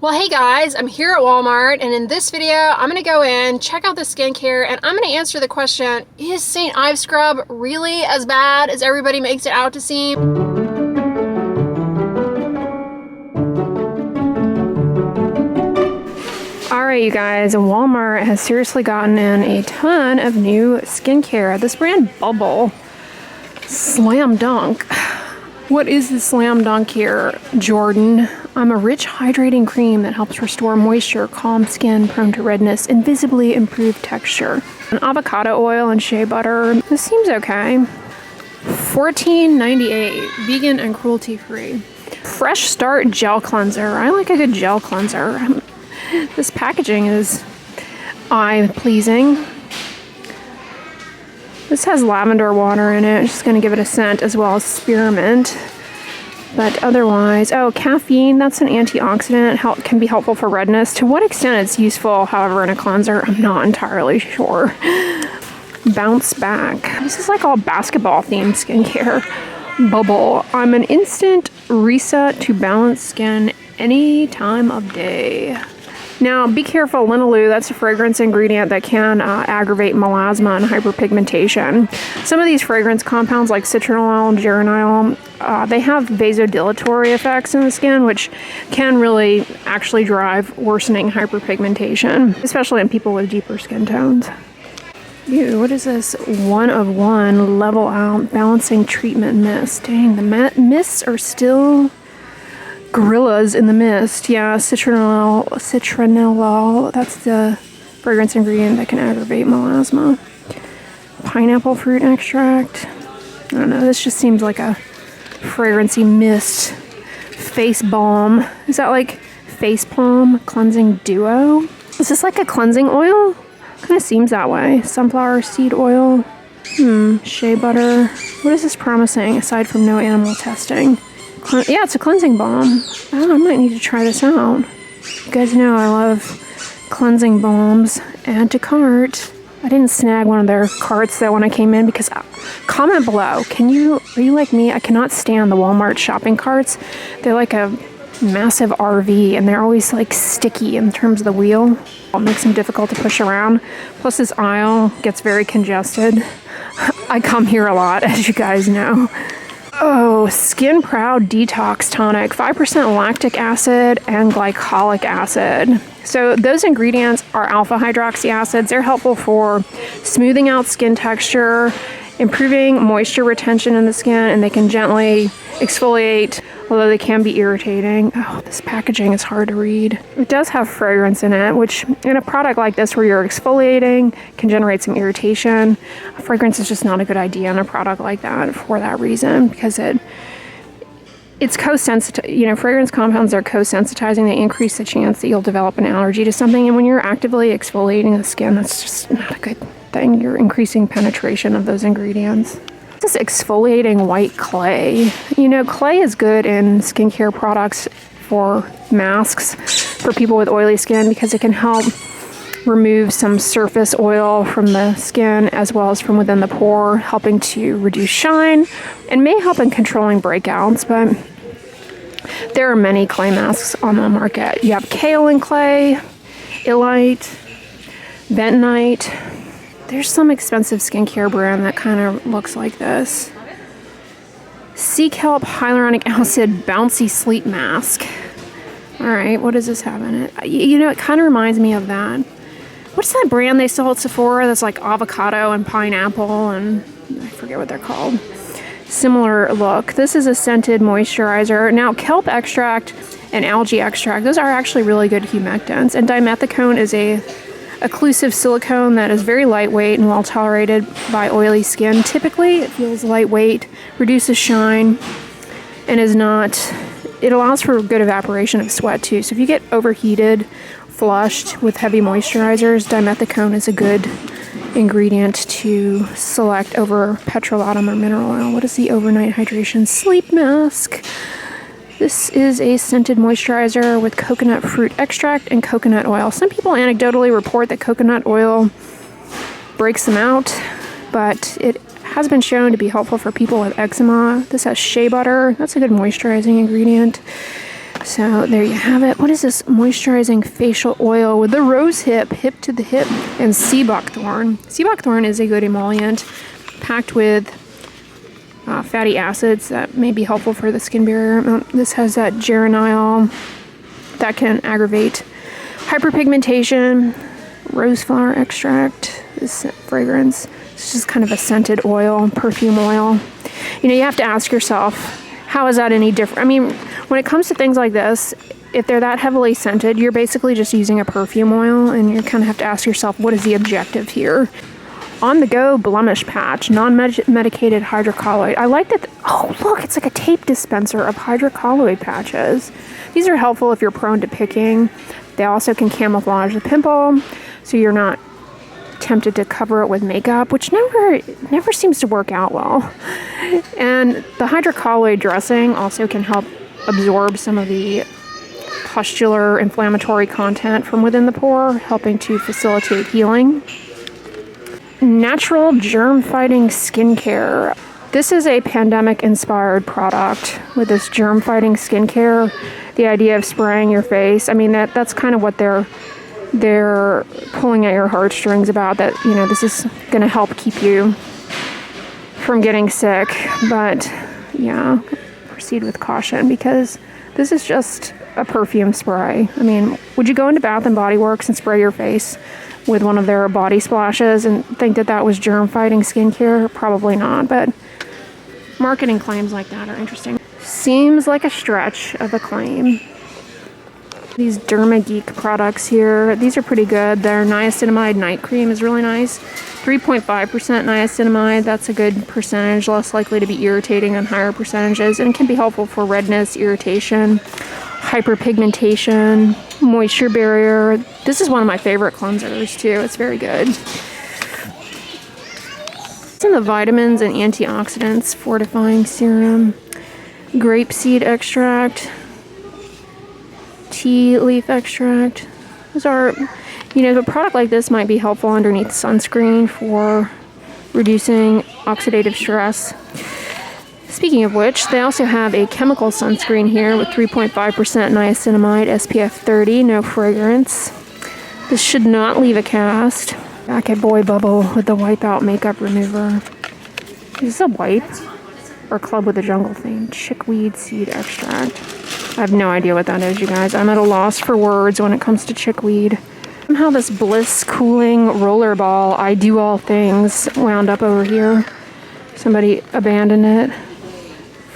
Well, hey guys, I'm here at Walmart, and in this video, I'm going to go in, check out the skincare, and I'm going to answer the question, is St. Ives scrub really as bad as everybody makes it out to seem? Alright, you guys, Walmart has seriously gotten in a ton of new skincare. This brand Bubble, Slam Dunk. What is the Slam Dunk here, Jordan? I'm a rich hydrating cream that helps restore moisture, calm skin prone to redness, and visibly improve texture. An avocado oil and shea butter. This seems okay. $14.98, vegan and cruelty free. Fresh Start gel cleanser. I like a good gel cleanser. This packaging is eye-pleasing. This has lavender water in it. Just going to give it a scent, as well as spearmint. But otherwise, oh, caffeine, that's an antioxidant, can be helpful for redness. To what extent it's useful, however, in a cleanser, I'm not entirely sure. Bounce Back. This is like all basketball-themed skincare. Bubble. I'm an instant reset to balance skin any time of day. Now, be careful, linalool, that's a fragrance ingredient that can aggravate melasma and hyperpigmentation. Some of these fragrance compounds, like citronellol and geraniol, they have vasodilatory effects in the skin, which can really actually drive worsening hyperpigmentation, especially in people with deeper skin tones. Ew, what is this? 1 of 1 Level Out Balancing Treatment Mist. Dang, the mists are still... Gorillas in the mist. Yeah, citronellol, that's the fragrance ingredient that can aggravate melasma. Pineapple fruit extract. I don't know, this just seems like a fragrancy mist. Face balm. Is that like face palm cleansing duo? Is this like a cleansing oil? Kind of seems that way. Sunflower seed oil. Shea butter. What is this promising aside from no animal testing? Yeah, it's a cleansing balm. Oh, I might need to try this out. You guys know I love cleansing balms. Add to cart. I didn't snag one of their carts though when I came in because comment below. Are you like me? I cannot stand the Walmart shopping carts. They're like a massive RV and they're always like sticky in terms of the wheel. It makes them difficult to push around. Plus this aisle gets very congested. I come here a lot, as you guys know. Oh, Skin Proud Detox Tonic, 5% lactic acid and glycolic acid. So those ingredients are alpha hydroxy acids. They're helpful for smoothing out skin texture, improving moisture retention in the skin, and they can gently exfoliate, although they can be irritating. Oh, this packaging is hard to read. It does have fragrance in it, which in a product like this where you're exfoliating can generate some irritation. Fragrance is just not a good idea in a product like that for that reason, because it's co-sensitive. You know, fragrance compounds are co-sensitizing. They increase the chance that you'll develop an allergy to something, and when you're actively exfoliating the skin, that's just not a good thing. You're increasing penetration of those ingredients. This exfoliating white clay. You know, clay is good in skincare products for masks for people with oily skin because it can help remove some surface oil from the skin as well as from within the pore, helping to reduce shine and may help in controlling breakouts. But there are many clay masks on the market. You have kaolin clay, illite, bentonite. There's some expensive skincare brand that kind of looks like this. Sea kelp hyaluronic acid bouncy sleep mask. All right, what does this have in it? You know, it kind of reminds me of that. What's that brand they sell at Sephora that's like avocado and pineapple and I forget what they're called. Similar look. This is a scented moisturizer. Now, kelp extract and algae extract, those are actually really good humectants. And dimethicone is a occlusive silicone that is very lightweight and well tolerated by oily skin. Typically, it feels lightweight, reduces shine, and it allows for good evaporation of sweat too. So if you get overheated, flushed with heavy moisturizers, dimethicone is a good ingredient to select over petrolatum or mineral oil. What is the overnight hydration sleep mask? This is a scented moisturizer with coconut fruit extract and coconut oil. Some people anecdotally report that coconut oil breaks them out, but it has been shown to be helpful for people with eczema. This has shea butter. That's a good moisturizing ingredient. So there you have it. What is this? Moisturizing facial oil with the rose hip to the hip, and sea buckthorn. Sea buckthorn is a good emollient packed with fatty acids that may be helpful for the skin barrier. This has that geraniol that can aggravate hyperpigmentation. Rose flower extract, this fragrance. It's just kind of a scented oil, perfume oil. You know, you have to ask yourself, how is that any different? I mean, when it comes to things like this, if they're that heavily scented, you're basically just using a perfume oil, and you kind of have to ask yourself, what is the objective here? On the go Blemish Patch, non-medicated hydrocolloid. I like that. Oh, look, it's like a tape dispenser of hydrocolloid patches. These are helpful if you're prone to picking. They also can camouflage the pimple, so you're not tempted to cover it with makeup, which never seems to work out well. And the hydrocolloid dressing also can help absorb some of the pustular inflammatory content from within the pore, helping to facilitate healing. Natural germ-fighting skincare. This is a pandemic-inspired product with this germ-fighting skincare. The idea of spraying your face. I mean, that's kind of what they're pulling at your heartstrings about. That, you know, this is going to help keep you from getting sick. But yeah, proceed with caution, because this is just a perfume spray. I mean, would you go into Bath and Body Works and spray your face with one of their body splashes and think that that was germ-fighting skincare? Probably not, but marketing claims like that are interesting. Seems like a stretch of a claim. These Derma Geek products here, these are pretty good. Their niacinamide night cream is really nice. 3.5% niacinamide, that's a good percentage, less likely to be irritating than higher percentages, and can be helpful for redness, irritation, hyperpigmentation, moisture barrier. This is one of my favorite cleansers too. It's very good. It's in the vitamins and antioxidants fortifying serum, grapeseed extract, tea leaf extract. Those are, you know, a product like this might be helpful underneath sunscreen for reducing oxidative stress. Speaking of which, they also have a chemical sunscreen here with 3.5% niacinamide, SPF 30, no fragrance. This should not leave a cast. Back at Boy Bubble with the Wipeout Makeup Remover. Is this a wipe? Or Club with a Jungle theme? Chickweed seed extract. I have no idea what that is, you guys. I'm at a loss for words when it comes to chickweed. Somehow this Bliss cooling roller ball, I do all things, wound up over here. Somebody abandoned it.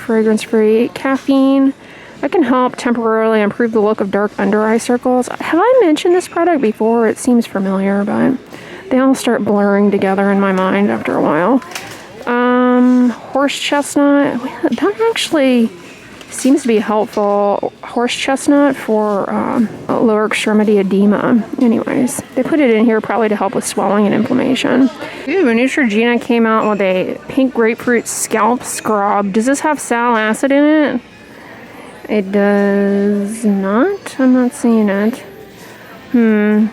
Fragrance-free. Caffeine. That can help temporarily improve the look of dark under eye circles. Have I mentioned this product before? It seems familiar, but they all start blurring together in my mind after a while. Horse chestnut. That actually seems to be helpful. Horse chestnut for lower extremity edema. Anyways, they put it in here probably to help with swelling and inflammation. Ooh, Neutrogena came out with a pink grapefruit scalp scrub. Does this have sal acid in it? It does not. I'm not seeing it. Kaolin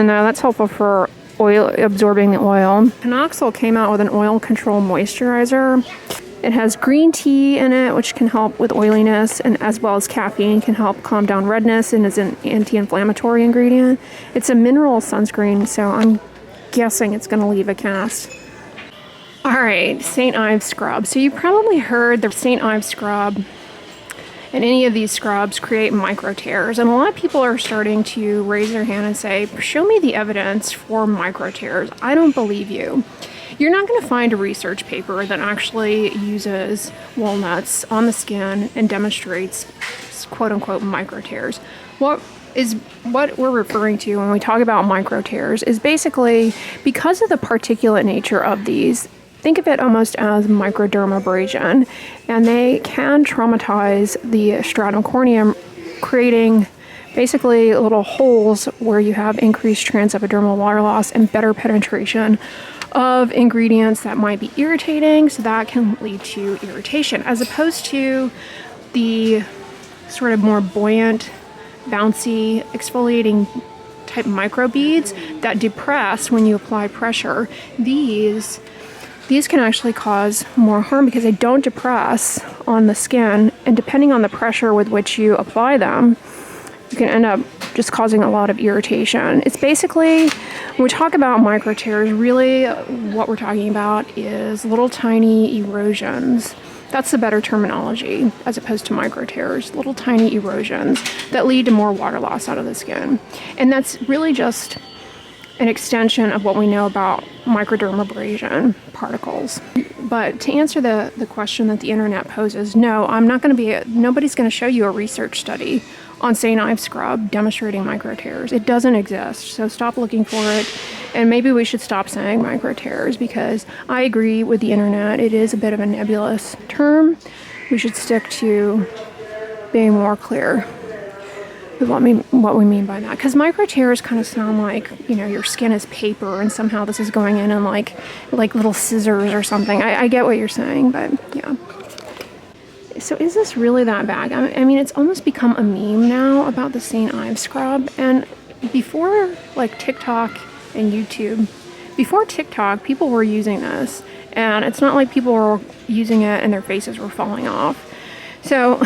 though, that's helpful for oil absorbing the oil. Panoxyl came out with an oil control moisturizer. It has green tea in it, which can help with oiliness, and as well as caffeine can help calm down redness, and is an anti-inflammatory ingredient. It's a mineral sunscreen, so I'm guessing it's going to leave a cast. All right, St. Ives scrub. So you probably heard the St. Ives scrub and any of these scrubs create micro tears, and a lot of people are starting to raise their hand and say, show me the evidence for micro tears. I don't believe you. You're not going to find a research paper that actually uses walnuts on the skin and demonstrates quote-unquote micro tears. What we're referring to when we talk about micro tears is basically because of the particulate nature of these. Think of it almost as microdermabrasion, and they can traumatize the stratum corneum, creating basically little holes where you have increased transepidermal water loss and better penetration of ingredients that might be irritating, so that can lead to irritation, as opposed to the sort of more buoyant, bouncy, exfoliating type microbeads that depress when you apply pressure. These these can actually cause more harm because they don't depress on the skin, and depending on the pressure with which you apply them, you can end up just causing a lot of irritation. It's basically, when we talk about micro tears, really what we're talking about is little tiny erosions. That's the better terminology as opposed to micro tears. Little tiny erosions that lead to more water loss out of the skin. And that's really just an extension of what we know about microdermabrasion particles. But to answer the question that the internet poses, no, nobody's going to show you a research study on St. Ives scrub demonstrating micro tears. It doesn't exist, so stop looking for it. And maybe we should stop saying micro tears, because I agree with the internet, it is a bit of a nebulous term. We should stick to being more clear with what we mean by that. Because micro tears kind of sound like, you know, your skin is paper and somehow this is going in and like little scissors or something. I get what you're saying, but yeah. So is this really that bad? I mean, it's almost become a meme now about the St. Ives scrub. And before like TikTok and YouTube, before TikTok, people were using this. And it's not like people were using it and their faces were falling off. So,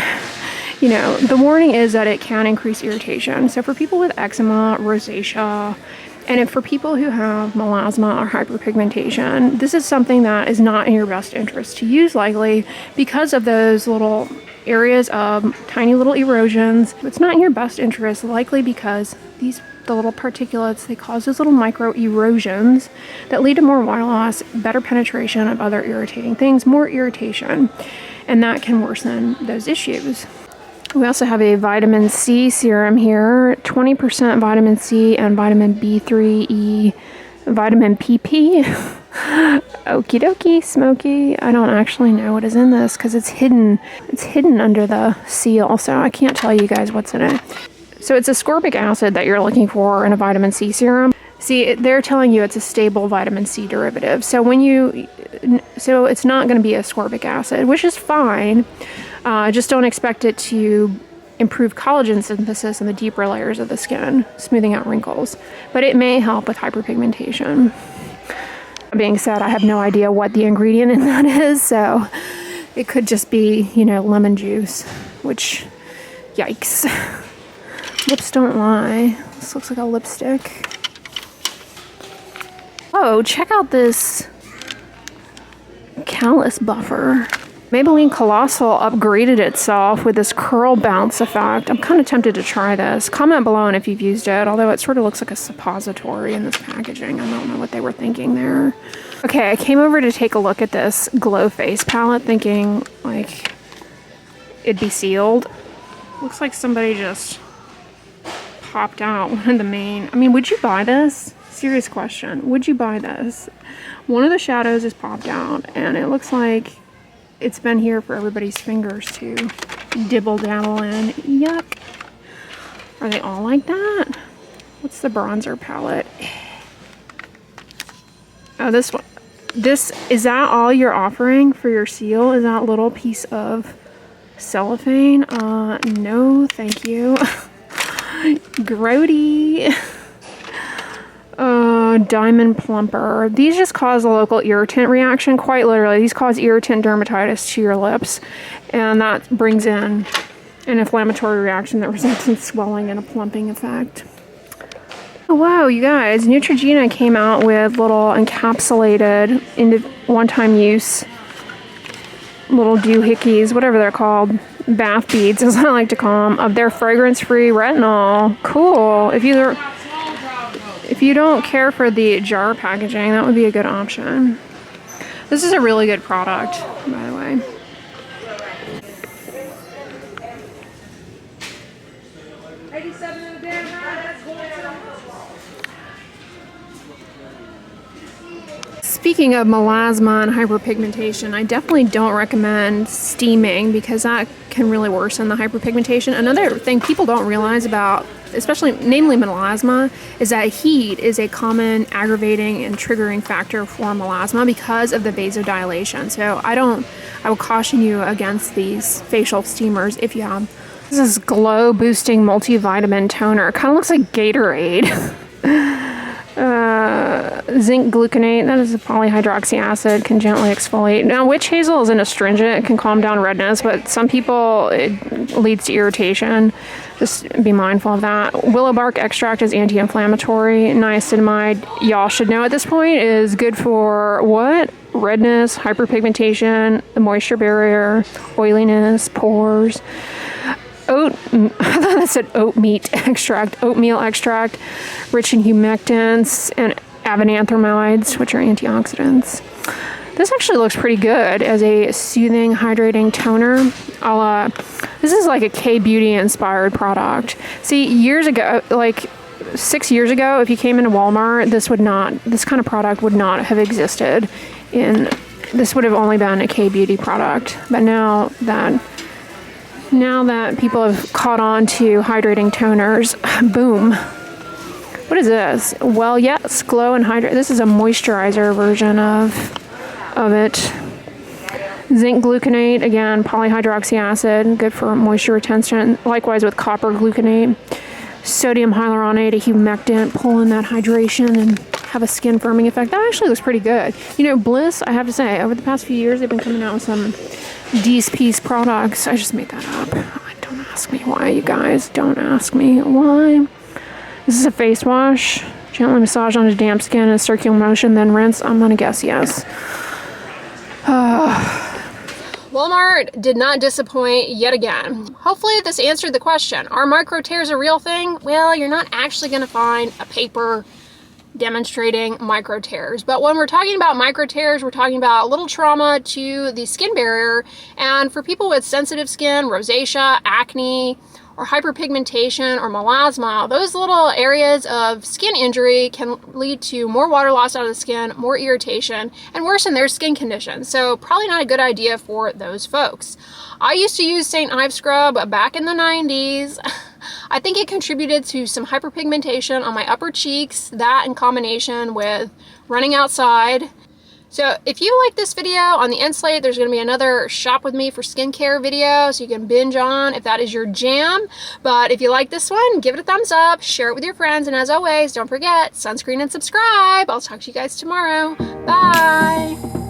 you know, the warning is that it can increase irritation. So for people with eczema, rosacea, and for people who have melasma or hyperpigmentation, this is something that is not in your best interest to use likely because of those little areas of tiny little erosions. It's not in your best interest likely because the little particulates, they cause those little micro erosions that lead to more water loss, better penetration of other irritating things, more irritation, and that can worsen those issues. We also have a vitamin C serum here, 20% vitamin C and vitamin B3E, vitamin PP. Okie dokie, smoky. I don't actually know what is in this because it's hidden. It's hidden under the seal, so I can't tell you guys what's in it. So it's ascorbic acid that you're looking for in a vitamin C serum. See, they're telling you it's a stable vitamin C derivative. So so it's not going to be ascorbic acid, which is fine. Just don't expect it to improve collagen synthesis in the deeper layers of the skin, smoothing out wrinkles. But it may help with hyperpigmentation. That being said, I have no idea what the ingredient in that is, so it could just be, you know, lemon juice, which, yikes. Lips don't lie. This looks like a lipstick. Oh, check out this callus buffer. Maybelline Colossal upgraded itself with this curl bounce effect. I'm kind of tempted to try this. Comment below if you've used it, although it sort of looks like a suppository in this packaging. I don't know what they were thinking there. Okay, I came over to take a look at this Glow Face palette thinking like it'd be sealed. Looks like somebody just popped out one of the main... I mean, would you buy this? Serious question. Would you buy this? One of the shadows is popped out and it looks like it's been here for everybody's fingers to dibble dabble in. Yuck. Are they all like that? What's the bronzer palette? Oh, this one. Is that all you're offering for your seal? Is that little piece of cellophane? No, thank you. Grody. Diamond plumper. These just cause a local irritant reaction, quite literally. These cause irritant dermatitis to your lips, and that brings in an inflammatory reaction that results in swelling and a plumping effect. Oh wow, you guys, Neutrogena came out with little encapsulated into one-time use little doohickeys, whatever they're called, bath beads as I like to call them, of their fragrance-free retinol. Cool. If you don't care for the jar packaging, that would be a good option. This is a really good product, by the way. Speaking of melasma and hyperpigmentation, I definitely don't recommend steaming because that can really worsen the hyperpigmentation. Another thing people don't realize about, namely melasma, is that heat is a common aggravating and triggering factor for melasma because of the vasodilation. So I will caution you against these facial steamers if you have. This is glow boosting multivitamin toner. It kind of looks like Gatorade. Zinc gluconate, that is a polyhydroxy acid, can gently exfoliate. Now, witch hazel is an astringent, it can calm down redness, but some people it leads to irritation. Just be mindful of that. Willow bark extract is anti-inflammatory. Niacinamide, y'all should know at this point, is good for what? Redness, hyperpigmentation, the moisture barrier, oiliness, pores. I thought that said oat meat extract, oatmeal extract, rich in humectants and avenanthramides, which are antioxidants. This actually looks pretty good as a soothing, hydrating toner. This is like a K-Beauty inspired product. See, years ago, like 6 years ago, if you came into Walmart, this kind of product would not have existed. This would have only been a K-Beauty product. But now that people have caught on to hydrating toners, boom. What is this? Well, yes, glow and hydrate. This is a moisturizer version of it. Zinc gluconate, again, polyhydroxy acid, good for moisture retention. Likewise with copper gluconate. Sodium hyaluronate, a humectant, pull in that hydration and have a skin firming effect. That actually looks pretty good. You know, Bliss, I have to say, over the past few years, they've been coming out with some D's Piece products. I just made that up. Don't ask me why, you guys. Don't ask me why. This is a face wash. Gently massage onto damp skin in a circular motion, then rinse. I'm gonna guess yes. Walmart did not disappoint yet again. Hopefully this answered the question. Are micro tears a real thing? Well, you're not actually gonna find a paper demonstrating micro tears. But when we're talking about micro tears, we're talking about a little trauma to the skin barrier. And for people with sensitive skin, rosacea, acne, or hyperpigmentation or melasma, those little areas of skin injury can lead to more water loss out of the skin, more irritation, and worsen their skin condition. So probably not a good idea for those folks. I used to use St. Ives scrub back in the 90s. I think it contributed to some hyperpigmentation on my upper cheeks, that in combination with running outside. So if you like this video on the end slate, there's going to be another shop with me for skincare video, so you can binge on if that is your jam. But if you like this one, give it a thumbs up, share it with your friends, and as always, don't forget, sunscreen and subscribe. I'll talk to you guys tomorrow. Bye!